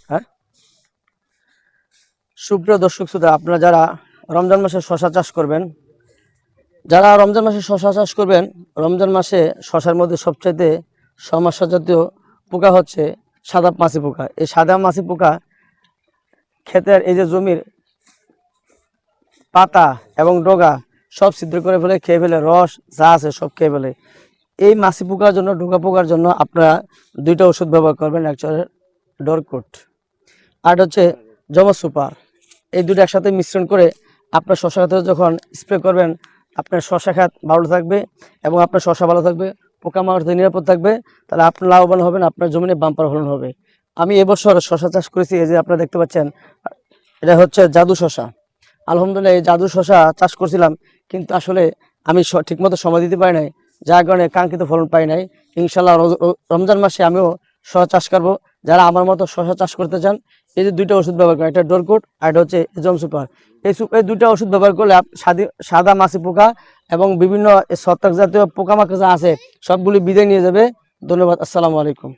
হ্যাঁ, সুপ্রিয় দর্শক শ্রোতা, আপনারা যারা রমজান মাসে শশা চাষ করবেন, রমজান মাসে শশার মধ্যে সবচাইতে সমস্যা জাতীয় পোকা হচ্ছে সাদা মাছি পোকা। এই সাদা মাছি পোকা ক্ষেতের এই যে জমির পাতা এবং ডগা সব ছিদ্র করে ফেলে, খেয়ে ফেলে, রস যা আছে সব খেয়ে ফেলে। এই মাছি পোকার জন্য, ডোকা পোকার জন্য আপনারা দুইটা ওষুধ ব্যবহার করবেন। একটা ডরকোট আর হচ্ছে জমা সুপার। এই দুটো একসাথে মিশ্রণ করে আপনার শশা খাতে যখন স্প্রে করবেন, আপনার শশা খাত ভালো থাকবে এবং আপনার শশা ভালো থাকবে, পোকামাকড় থেকে নিরাপদ থাকবে। তাহলে আপনি লাভবান হবেন, আপনার জমিনে বাম্পার ফলন হবে। আমি এবছর শশা চাষ করেছি, এই যে আপনারা দেখতে পাচ্ছেন, এটা হচ্ছে জাদু শশা। আলহামদুলিল্লাহ, এই জাদু শশা চাষ করছিলাম, কিন্তু আসলে আমি ঠিকমতো সময় দিতে পারি নাই, যার কারণে কাঙ্ক্ষিত ফলন পাই নাই। ইনশাল্লাহ রমজান মাসে আমিও শশা চাষ করবো। যারা আমার মতো শশা চাষ করতে চান, এই যে দুইটা ওষুধ ব্যবহার করেন, একটা ডোরকোট আর এটা হচ্ছে জম সুপার। এই দুইটা ওষুধ ব্যবহার করলে সাদা মাছি পোকা এবং বিভিন্ন ছত্রাক জাতীয় পোকামাকড় যা আছে সবগুলি বিদায় নিয়ে যাবে। ধন্যবাদ। আসসালামু আলাইকুম।